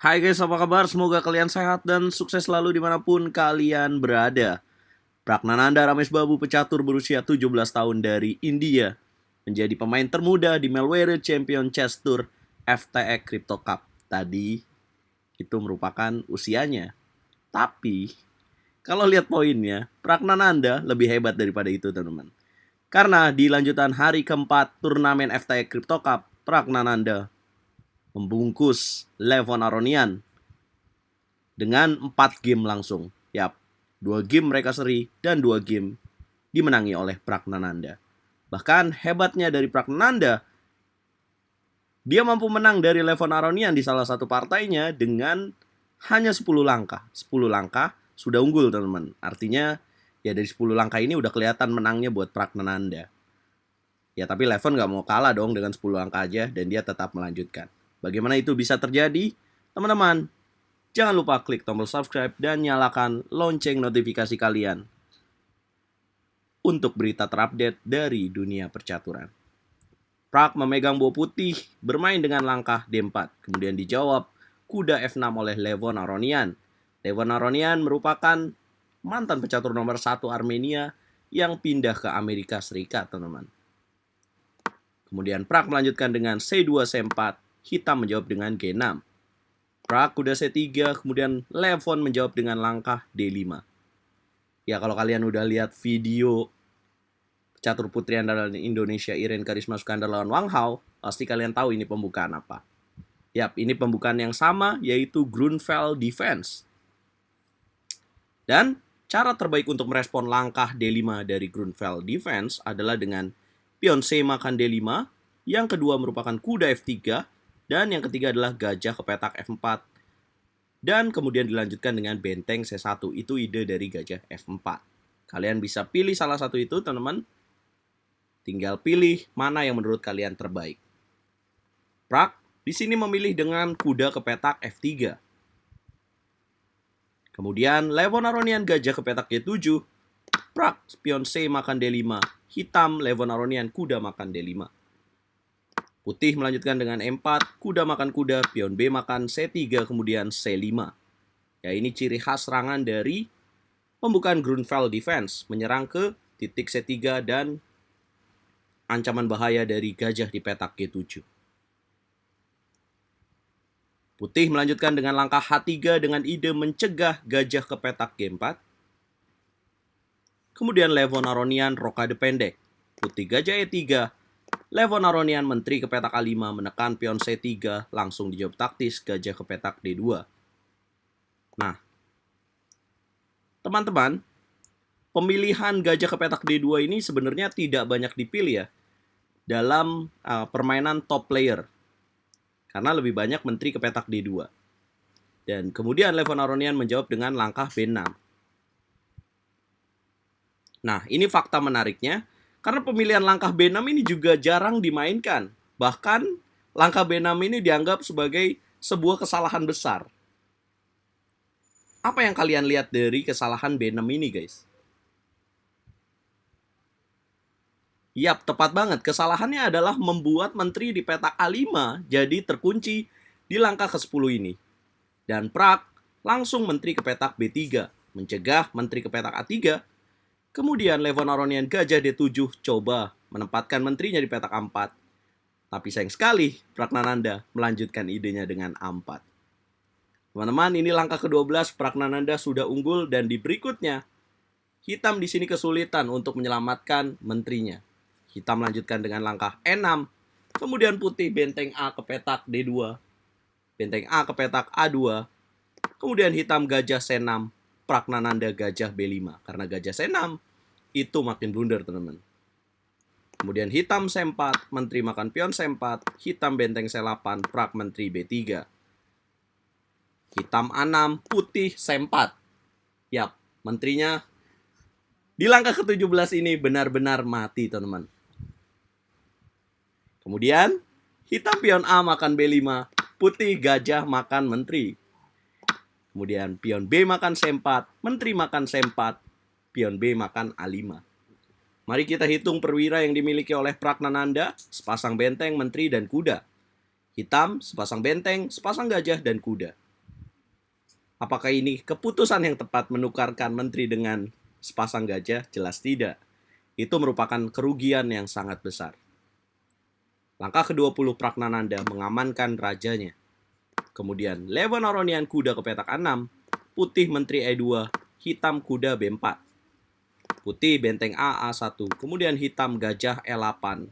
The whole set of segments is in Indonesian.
Hai guys, apa kabar? Semoga kalian sehat dan sukses selalu dimanapun kalian berada. Pragnananda Ramesh Babu, pecatur berusia 17 tahun dari India, menjadi pemain termuda di Melwere Champion Chess Tour FTX Crypto Cup. Tadi itu merupakan usianya. Tapi, kalau lihat poinnya, Pragnananda lebih hebat daripada itu, teman-teman. Karena di lanjutan hari keempat turnamen FTX Crypto Cup, Pragnananda membungkus Levon Aronian dengan 4 game langsung. Yap, 2 game mereka seri dan 2 game dimenangi oleh Pragnananda. Bahkan hebatnya dari Pragnananda, dia mampu menang dari Levon Aronian di salah satu partainya dengan hanya 10 langkah. 10 langkah sudah unggul, teman-teman. Artinya ya dari 10 langkah ini udah kelihatan menangnya buat Pragnananda. Ya tapi Levon gak mau kalah dong dengan 10 langkah aja dan dia tetap melanjutkan. Bagaimana itu bisa terjadi? Teman-teman, jangan lupa klik tombol subscribe dan nyalakan lonceng notifikasi kalian untuk berita terupdate dari dunia percaturan. Prag memegang bow putih, bermain dengan langkah D4, kemudian dijawab kuda F6 oleh Levon Aronian. Levon Aronian merupakan mantan pecatur nomor 1 Armenia yang pindah ke Amerika Serikat, teman-teman. Kemudian Prag melanjutkan dengan C2 C4, hitam menjawab dengan G6. Prag kuda C3, kemudian Levon menjawab dengan langkah D5. Ya kalau kalian udah lihat video catur putri andalan Indonesia Irene Karisma Sukandar lawan Wang Hao, pasti kalian tahu ini pembukaan apa. Yap, ini pembukaan yang sama, yaitu Grunfeld Defense. Dan cara terbaik untuk merespon langkah D5 dari Grunfeld Defense adalah dengan pion C makan D5, yang kedua merupakan kuda F3, dan yang ketiga adalah gajah ke petak F4. Dan kemudian dilanjutkan dengan benteng C1. Itu ide dari gajah F4. Kalian bisa pilih salah satu itu, teman-teman. Tinggal pilih mana yang menurut kalian terbaik. Prag di sini memilih dengan kuda ke petak F3. Kemudian Levon Aronian gajah ke petak G7. Prag pion C makan D5. Hitam Levon Aronian kuda makan D5. Putih melanjutkan dengan E4, kuda makan kuda, pion B makan C3, kemudian C5. Ya, ini ciri khas serangan dari pembukaan Grunfeld Defense, menyerang ke titik C3 dan ancaman bahaya dari gajah di petak G7. Putih melanjutkan dengan langkah H3 dengan ide mencegah gajah ke petak G4. Kemudian Levon Aronian rokade pendek. Putih gajah E3, Levon Aronian menteri ke petak A5 menekan pion C3, langsung dijawab taktis gajah ke petak D2. Nah, teman-teman, pemilihan gajah ke petak D2 ini sebenarnya tidak banyak dipilih ya dalam permainan top player. Karena lebih banyak menteri ke petak D2. Dan kemudian Levon Aronian menjawab dengan langkah B6. Nah, ini fakta menariknya. Karena pemilihan langkah B6 ini juga jarang dimainkan. Bahkan langkah B6 ini dianggap sebagai sebuah kesalahan besar. Apa yang kalian lihat dari kesalahan B6 ini, guys? Yap, tepat banget. Kesalahannya adalah membuat menteri di petak A5 jadi terkunci di langkah ke-10 ini. Dan Prag langsung menteri ke petak B3, mencegah menteri ke petak A3. Kemudian Levon Aronian gajah D7 coba menempatkan menterinya di petak A4. Tapi sayang sekali Pragnananda melanjutkan idenya dengan A4. Teman-teman, ini langkah ke-12, Pragnananda sudah unggul dan di berikutnya hitam di sini kesulitan untuk menyelamatkan menterinya. Hitam melanjutkan dengan langkah E6, kemudian putih benteng A ke petak D2, benteng A ke petak A2, kemudian hitam gajah C6, Pragnananda gajah B5. Karena gajah C6 itu makin blunder, teman-teman. Kemudian hitam C4, menteri makan pion C4, hitam benteng C8, Prag menteri B3. Hitam A6, putih C4. Yap, menterinya di langkah ke-17 ini benar-benar mati, teman-teman. Kemudian hitam pion A makan B5, putih gajah makan menteri. Kemudian pion B makan C4, menteri makan C4, pion B makan A5. Mari kita hitung perwira yang dimiliki oleh Pragnananda, sepasang benteng, menteri, dan kuda. Hitam, sepasang benteng, sepasang gajah, dan kuda. Apakah ini keputusan yang tepat menukarkan menteri dengan sepasang gajah? Jelas tidak. Itu merupakan kerugian yang sangat besar. Langkah ke-20 Pragnananda mengamankan rajanya. Kemudian Lewon Aronian kuda ke petak 6, putih menteri E2, hitam kuda B4. Putih benteng A1, kemudian hitam gajah E8.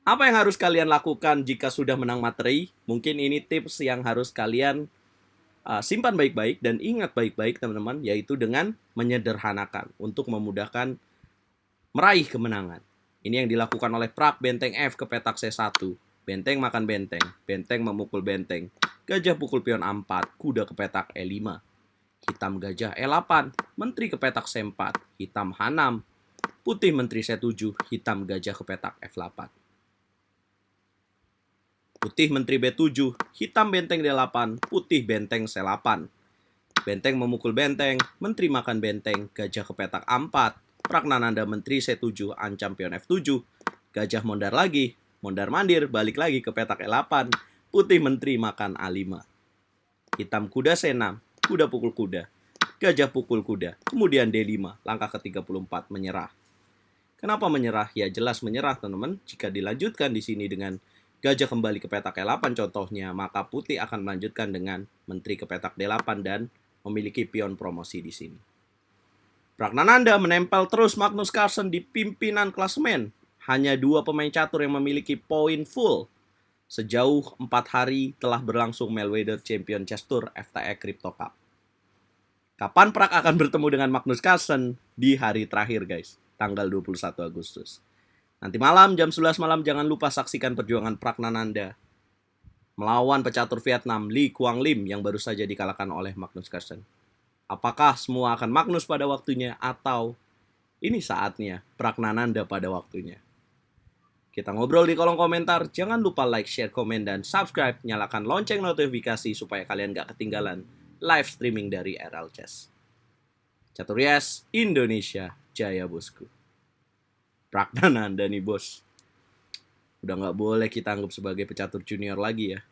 Apa yang harus kalian lakukan jika sudah menang materi? Mungkin ini tips yang harus kalian simpan baik-baik dan ingat baik-baik teman-teman, yaitu dengan menyederhanakan untuk memudahkan meraih kemenangan. Ini yang dilakukan oleh Prak benteng F ke petak C1. Benteng makan benteng, benteng memukul benteng, gajah pukul pion A4, kuda ke petak E5. Hitam gajah E8, menteri ke petak C4, hitam H6, putih menteri C7, hitam gajah ke petak F8. Putih menteri B7, hitam benteng D8, putih benteng C8. Benteng memukul benteng, menteri makan benteng, gajah ke petak A4, Pragnananda menteri C7, ancam pion F7, gajah mondar lagi, mondar mandir, balik lagi ke petak E8, putih menteri makan A5. Hitam kuda C6, kuda pukul kuda, gajah pukul kuda, kemudian D5, langkah ke-34 menyerah. Kenapa menyerah? Ya jelas menyerah teman-teman. Jika dilanjutkan di sini dengan gajah kembali ke petak E8 contohnya, maka putih akan melanjutkan dengan menteri ke petak D8 dan memiliki pion promosi di sini. Pragnananda menempel terus Magnus Carlsen di pimpinan klasemen. Hanya 2 pemain catur yang memiliki poin full. Sejauh 4 hari telah berlangsung Mayweather Champion Chess Tour FTX Crypto Cup. Kapan Prak akan bertemu dengan Magnus Carlsen? Di hari terakhir guys, tanggal 21 Agustus. Nanti malam jam 11 malam jangan lupa saksikan perjuangan Pragnananda melawan pecatur Vietnam Lee Kuan Lim yang baru saja dikalahkan oleh Magnus Carlsen. Apakah semua akan Magnus pada waktunya atau ini saatnya Pragnananda pada waktunya? Kita ngobrol di kolom komentar. Jangan lupa like, share, komen, dan subscribe. Nyalakan lonceng notifikasi supaya kalian gak ketinggalan live streaming dari RL Chess. Catur Yes, Indonesia Jaya bosku. Pragnananda nih bos. Udah gak boleh kita anggap sebagai pecatur junior lagi ya.